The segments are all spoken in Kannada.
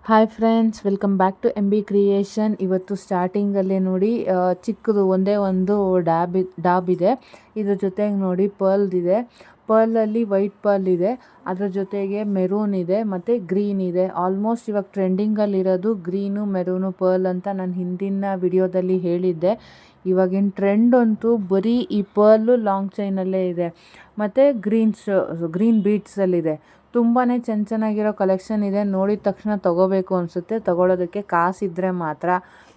Hi friends, welcome back to M B creation. ಇವತ್ತು ಸ್ಟಾರ್ಟಿಂಗಲ್ಲೇ ನೋಡಿ ಚಿಕ್ಕದು ಒಂದೇ ಒಂದು ಡಾಬ್ ಇದೆ. ಇದ್ರ ಜೊತೆಗೆ ನೋಡಿ ಪರ್ಲ್ದಿದೆ. ಪರ್ಲಲ್ಲಿ ವೈಟ್ ಪರ್ಲ್ ಇದೆ, ಅದ್ರ ಜೊತೆಗೆ ಮೆರೂನ್ ಇದೆ ಮತ್ತು ಗ್ರೀನ್ ಇದೆ. ಆಲ್ಮೋಸ್ಟ್ ಇವಾಗ ಟ್ರೆಂಡಿಂಗಲ್ಲಿರೋದು ಗ್ರೀನು ಮೆರೂನು ಪರ್ಲ್ ಅಂತ ನಾನು ಹಿಂದಿನ ವಿಡಿಯೋದಲ್ಲಿ ಹೇಳಿದ್ದೆ. ಇವಾಗಿನ ಟ್ರೆಂಡ್ ಅಂತೂ ಬರೀ ಈ ಪರ್ಲು ಲಾಂಗ್ ಚೈನಲ್ಲೇ ಇದೆ ಮತ್ತು ಗ್ರೀನ್ ಬೀಡ್ಸಲ್ಲಿದೆ. ತುಂಬಾ ಚೆನ್ನಾಗಿರೋ ಕಲೆಕ್ಷನ್ ಇದೆ. ನೋಡಿದ ತಕ್ಷಣ ತೊಗೋಬೇಕು ಅನಿಸುತ್ತೆ. ತೊಗೊಳೋದಕ್ಕೆ ಕಾಸಿದ್ದರೆ ಮಾತ್ರ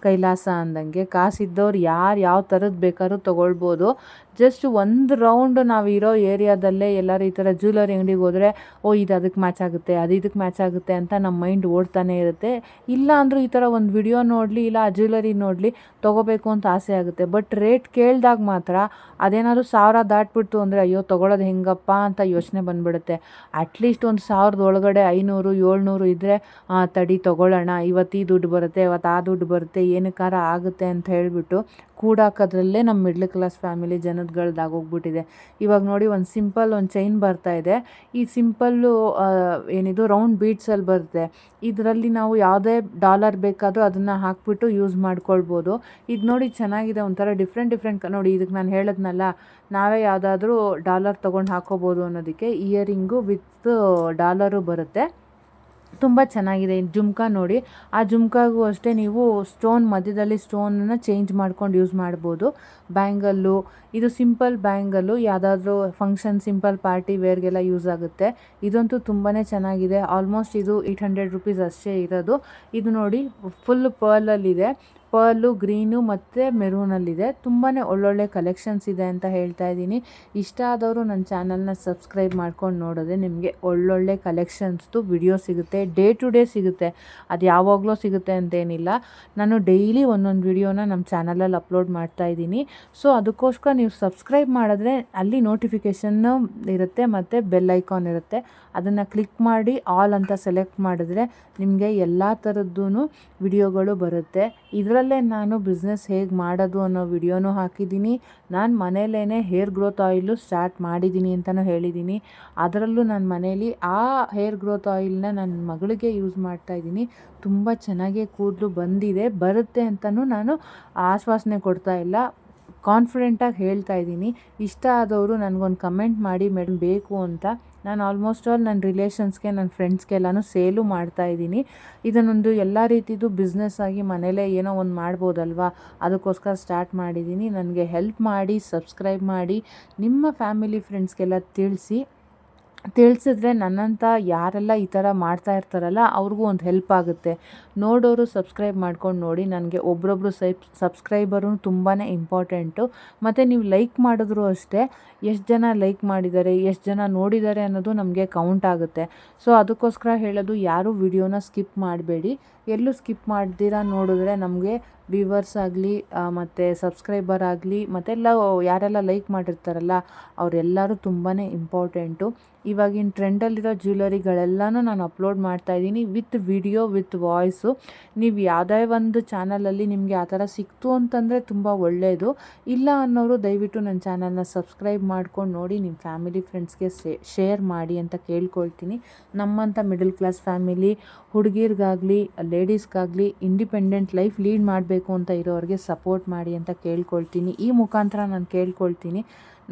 ಕೈಲಾಸ ಅಂದಂಗೆ. ಕಾಸಿದ್ದವ್ರು ಯಾವ ಥರದ್ದು ಬೇಕಾದ್ರೂ ತೊಗೊಳ್ಬೋದು. ಜಸ್ಟ್ ಒಂದು ರೌಂಡ್ ನಾವು ಇರೋ ಏರಿಯಾದಲ್ಲೇ ಎಲ್ಲರೂ ಈ ಥರ ಜ್ಯುವೆಲರಿ ಅಂಗಡಿಗೆ ಹೋದರೆ ಇದು ಅದಕ್ಕೆ ಮ್ಯಾಚ್ ಆಗುತ್ತೆ, ಅದು ಇದಕ್ಕೆ ಮ್ಯಾಚ್ ಆಗುತ್ತೆ ಅಂತ ನಮ್ಮ ಮೈಂಡ್ ಓಡ್ತಾನೆ ಇರುತ್ತೆ. ಇಲ್ಲ ಅಂದರೂ ಈ ಥರ ಒಂದು ವಿಡಿಯೋ ನೋಡಲಿ, ಇಲ್ಲ ಆ ಜ್ಯುವೆಲರಿ ನೋಡಲಿ ತೊಗೋಬೇಕು ಅಂತ ಆಸೆ ಆಗುತ್ತೆ. ಬಟ್ ರೇಟ್ ಕೇಳಿದಾಗ ಮಾತ್ರ ಅದೇನಾದರೂ 1000 ದಾಟ್ಬಿಡ್ತು ಅಂದರೆ ಅಯ್ಯೋ ತೊಗೊಳೋದು ಹೆಂಗಪ್ಪ ಅಂತ ಯೋಚನೆ ಬಂದುಬಿಡುತ್ತೆ. ಅಟ್ಲೀಸ್ಟ್ ಒಂದು 1000 ಒಳಗಡೆ 500 700 ಇದ್ದರೆ ತಡಿ ತೊಗೊಳ್ಳೋಣ, ಇವತ್ತು ಈ ದುಡ್ಡು ಬರುತ್ತೆ, ಇವತ್ತು ಆ ದುಡ್ಡು ಬರುತ್ತೆ, ಏನಕ್ಕಾರ ಆಗುತ್ತೆ ಅಂತ ಹೇಳಿಬಿಟ್ಟು ಕೂಡಾಕೋದ್ರಲ್ಲೇ ನಮ್ಮ ಮಿಡ್ಲ್ ಕ್ಲಾಸ್ ಫ್ಯಾಮಿಲಿ ಜನಗಳದ್ದಾಗೋಗ್ಬಿಟ್ಟಿದೆ. ಇವಾಗ ನೋಡಿ ಒಂದು ಸಿಂಪಲ್ ಒಂದು ಚೈನ್ ಬರ್ತಾ ಇದೆ. ಈ ಸಿಂಪಲ್ಲು ಏನಿದು ರೌಂಡ್ ಬೀಡ್ಸಲ್ಲಿ ಬರುತ್ತೆ. ಇದರಲ್ಲಿ ನಾವು ಯಾವುದೇ ಡಾಲರ್ ಬೇಕಾದರೂ ಅದನ್ನು ಹಾಕ್ಬಿಟ್ಟು ಯೂಸ್ ಮಾಡ್ಕೊಳ್ಬೋದು. ಇದು ನೋಡಿ ಚೆನ್ನಾಗಿದೆ, ಒಂಥರ ಡಿಫ್ರೆಂಟ್ ನೋಡಿ. ಇದಕ್ಕೆ ನಾನು ಹೇಳಿದ್ನಲ್ಲ, ನಾವೇ ಯಾವುದಾದ್ರೂ ಡಾಲರ್ ತೊಗೊಂಡು ಹಾಕೋಬೋದು ಅನ್ನೋದಕ್ಕೆ. ಇಯರಿಂಗು ವಿತ್ ಡಾಲರು ಬರುತ್ತೆ. ತುಂಬ ಚೆನ್ನಾಗಿದೆ. ಜುಮ್ಕಾ ನೋಡಿ, ಆ ಜುಮ್ಕಾಗೂ ಅಷ್ಟೇ ನೀವು ಸ್ಟೋನ್ ಮಧ್ಯದಲ್ಲಿ ಸ್ಟೋನನ್ನು ಚೇಂಜ್ ಮಾಡ್ಕೊಂಡು ಯೂಸ್ ಮಾಡ್ಬೋದು. ಬ್ಯಾಂಗಲ್ಲು, ಇದು ಸಿಂಪಲ್ ಬ್ಯಾಂಗಲ್ಲು, ಯಾವುದಾದ್ರೂ ಫಂಕ್ಷನ್ ಸಿಂಪಲ್ ಪಾರ್ಟಿ ವೇರ್ಗೆಲ್ಲ ಯೂಸ್ ಆಗುತ್ತೆ. ಇದಂತೂ ತುಂಬಾ ಚೆನ್ನಾಗಿದೆ. ಆಲ್ಮೋಸ್ಟ್ ಇದು 800 ರುಪೀಸ್ ಅಷ್ಟೇ ಇರೋದು. ಇದು ನೋಡಿ ಫುಲ್ ಪರ್ಲಲ್ಲಿದೆ. ಪರ್ಲು ಗ್ರೀನು ಮತ್ತು ಮೆರೂನಲ್ಲಿದೆ. ತುಂಬಾ ಒಳ್ಳೊಳ್ಳೆ ಕಲೆಕ್ಷನ್ಸ್ ಇದೆ ಅಂತ ಹೇಳ್ತಾ ಇದ್ದೀನಿ. ಇಷ್ಟ ಆದವರು ನನ್ನ ಚಾನಲ್ನ ಸಬ್ಸ್ಕ್ರೈಬ್ ಮಾಡ್ಕೊಂಡು ನೋಡಿದ್ರೆ ನಿಮಗೆ ಒಳ್ಳೊಳ್ಳೆ ಕಲೆಕ್ಷನ್ಸ್ದು ವಿಡಿಯೋ ಸಿಗುತ್ತೆ. ಡೇ ಟು ಡೇ ಸಿಗುತ್ತೆ, ಅದು ಯಾವಾಗಲೂ ಸಿಗುತ್ತೆ ಅಂತೇನಿಲ್ಲ. ನಾನು ಡೈಲಿ ಒಂದೊಂದು ವಿಡಿಯೋನ ನಮ್ಮ ಚಾನಲಲ್ಲಿ ಅಪ್ಲೋಡ್ ಮಾಡ್ತಾಯಿದ್ದೀನಿ. ಸೊ ಅದಕ್ಕೋಸ್ಕರ ನೀವು ಸಬ್ಸ್ಕ್ರೈಬ್ ಮಾಡಿದ್ರೆ ಅಲ್ಲಿ ನೋಟಿಫಿಕೇಷನ್ನು ಇರುತ್ತೆ ಮತ್ತು ಬೆಲ್ ಐಕಾನ್ ಇರುತ್ತೆ. ಅದನ್ನು ಕ್ಲಿಕ್ ಮಾಡಿ ಆಲ್ ಅಂತ ಸೆಲೆಕ್ಟ್ ಮಾಡಿದ್ರೆ ನಿಮಗೆ ಎಲ್ಲ ಥರದ್ದೂ ವಿಡಿಯೋಗಳು ಬರುತ್ತೆ. ಇದರಲ್ಲೇ ನಾನು ಬಿಸ್ನೆಸ್ ಹೇಗೆ ಮಾಡೋದು ಅನ್ನೋ ವಿಡಿಯೋನೂ ಹಾಕಿದ್ದೀನಿ. ನಾನು ಮನೇಲೇ ಹೇರ್ ಗ್ರೋತ್ ಆಯಿಲು ಸ್ಟಾರ್ಟ್ ಮಾಡಿದ್ದೀನಿ ಅಂತಲೂ ಹೇಳಿದ್ದೀನಿ. ಅದರಲ್ಲೂ ನನ್ನ ಮನೇಲಿ ಆ ಹೇರ್ ಗ್ರೋತ್ ಆಯಿಲ್ನ ನನ್ನ ಮಗಳಿಗೆ ಯೂಸ್ ಮಾಡ್ತಾಯಿದ್ದೀನಿ. ತುಂಬ ಚೆನ್ನಾಗೇ ಕೂದಲು ಬರುತ್ತೆ ಅಂತಲೂ ನಾನು ಆಶ್ವಾಸನೆ ಕೊಡ್ತಾ ಇಲ್ಲ, ಕಾನ್ಫಿಡೆಂಟಾಗಿ ಹೇಳ್ತಾ ಇದ್ದೀನಿ. ಇಷ್ಟ ಆದವರು ನನಗೊಂದು ಕಮೆಂಟ್ ಮಾಡಿ, ಮೇಡಮ್ ಬೇಕು ಅಂತ. ನಾನು ಆಲ್ಮೋಸ್ಟ್ ಆಲ್ ನನ್ನ ರಿಲೇಷನ್ಸ್ಗೆ, ನನ್ನ ಫ್ರೆಂಡ್ಸ್ಗೆಲ್ಲನೂ ಸೇಲು ಮಾಡ್ತಾಯಿದ್ದೀನಿ. ಇದನ್ನೊಂದು ಎಲ್ಲ ರೀತಿದು ಬಿಸ್ನೆಸ್ ಆಗಿ ಮನೇಲೇ ಏನೋ ಒಂದು ಮಾಡ್ಬೋದಲ್ವ, ಅದಕ್ಕೋಸ್ಕರ ಸ್ಟಾರ್ಟ್ ಮಾಡಿದ್ದೀನಿ. ನನಗೆ ಹೆಲ್ಪ್ ಮಾಡಿ, ಸಬ್ಸ್ಕ್ರೈಬ್ ಮಾಡಿ, ನಿಮ್ಮ ಫ್ಯಾಮಿಲಿ ಫ್ರೆಂಡ್ಸ್ಗೆಲ್ಲ ತಿಳಿಸಿದ್ರೆ ನನ್ನಂಥ ಯಾರೆಲ್ಲ ಈ ಥರ ಮಾಡ್ತಾ ಇರ್ತಾರಲ್ಲ ಅವ್ರಿಗೂ ಒಂದು ಹೆಲ್ಪ್ ಆಗುತ್ತೆ. ನೋಡೋರು ಸಬ್ಸ್ಕ್ರೈಬ್ ಮಾಡ್ಕೊಂಡು ನೋಡಿ. ನನಗೆ ಒಬ್ಬೊಬ್ಬರು ಸಬ್ಸ್ಕ್ರೈಬರು ತುಂಬಾ ಇಂಪಾರ್ಟೆಂಟು. ಮತ್ತು ನೀವು ಲೈಕ್ ಮಾಡಿದ್ರು ಅಷ್ಟೇ, ಎಷ್ಟು ಜನ ಲೈಕ್ ಮಾಡಿದ್ದಾರೆ, ಎಷ್ಟು ಜನ ನೋಡಿದ್ದಾರೆ ಅನ್ನೋದು ನಮಗೆ ಕೌಂಟ್ ಆಗುತ್ತೆ. ಸೊ ಅದಕ್ಕೋಸ್ಕರ ಹೇಳೋದು, ಯಾರೂ ವಿಡಿಯೋನ ಸ್ಕಿಪ್ ಮಾಡಬೇಡಿ. ಎಲ್ಲೂ ಸ್ಕಿಪ್ ಮಾಡ್ದಿರ ನೋಡಿದ್ರೆ ನಮಗೆ ವ್ಯೂವರ್ಸ್ ಆಗಲಿ ಮತ್ತು ಸಬ್ಸ್ಕ್ರೈಬರ್ ಆಗಲಿ ಮತ್ತೆಲ್ಲ ಯಾರೆಲ್ಲ ಲೈಕ್ ಮಾಡಿರ್ತಾರಲ್ಲ ಅವರೆಲ್ಲರೂ ತುಂಬಾ ಇಂಪಾರ್ಟೆಂಟು. ಇವಾಗಿನ ಟ್ರೆಂಡಲ್ಲಿರೋ ಜ್ಯುವೆಲರಿಗಳೆಲ್ಲನೂ ನಾನು ಅಪ್ಲೋಡ್ ಮಾಡ್ತಾಯಿದ್ದೀನಿ ವಿತ್ ವಿಡಿಯೋ ವಿತ್ ವಾಯ್ಸು. ನೀವು ಯಾವುದೇ ಒಂದು ಚಾನಲಲ್ಲಿ ನಿಮಗೆ ಆ ಥರ ಸಿಕ್ತು ಅಂತಂದರೆ ತುಂಬ ಒಳ್ಳೆಯದು. ಇಲ್ಲ ಅನ್ನೋರು ದಯವಿಟ್ಟು ನನ್ನ ಚಾನಲ್ನ ಸಬ್ಸ್ಕ್ರೈಬ್ ಮಾಡ್ಕೊಂಡು ನೋಡಿ, ನಿಮ್ಮ ಫ್ಯಾಮಿಲಿ ಫ್ರೆಂಡ್ಸ್ಗೆ ಶೇರ್ ಮಾಡಿ ಅಂತ ಕೇಳ್ಕೊಳ್ತೀನಿ. ನಮ್ಮಂಥ ಮಿಡಲ್ ಕ್ಲಾಸ್ ಫ್ಯಾಮಿಲಿ ಹುಡುಗಿರ್ಗಾಗಲಿ ಲೇಡೀಸ್ಗಾಗಲಿ ಇಂಡಿಪೆಂಡೆಂಟ್ ಲೈಫ್ ಲೀಡ್ ಮಾಡಬೇಕು ಅಂತ ಇರೋರಿಗೆ ಸಪೋರ್ಟ್ ಮಾಡಿ ಅಂತ ಕೇಳ್ಕೊಳ್ತೀನಿ. ಈ ಮುಖಾಂತರ ನಾನು ಕೇಳ್ಕೊಳ್ತೀನಿ,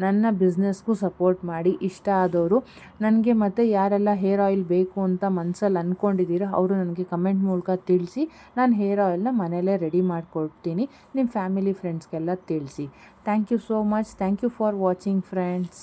ನನ್ನ ಬಿಸ್ನೆಸ್ಗೂ ಸಪೋರ್ಟ್ ಮಾಡಿ. ಇಷ್ಟ ಆದವರು ನನಗೆ, ಮತ್ತು ಯಾರೆಲ್ಲ ಹೇರ್ ಆಯಿಲ್ ಬೇಕು ಅಂತ ಮನಸ್ಸಲ್ಲಿ ಅಂದ್ಕೊಂಡಿದ್ದೀರೋ ಅವರು ನನಗೆ ಕಮೆಂಟ್ ಮೂಲಕ ತಿಳಿಸಿ. ನಾನು ಹೇರ್ ಆಯಿಲ್ನ ಮನೆಯಲ್ಲೇ ರೆಡಿ ಮಾಡಿಕೊಡ್ತೀನಿ. ನಿಮ್ಮ ಫ್ಯಾಮಿಲಿ ಫ್ರೆಂಡ್ಸ್ಗೆಲ್ಲ ತಿಳಿಸಿ. Thank you so much. Thank you for watching friends.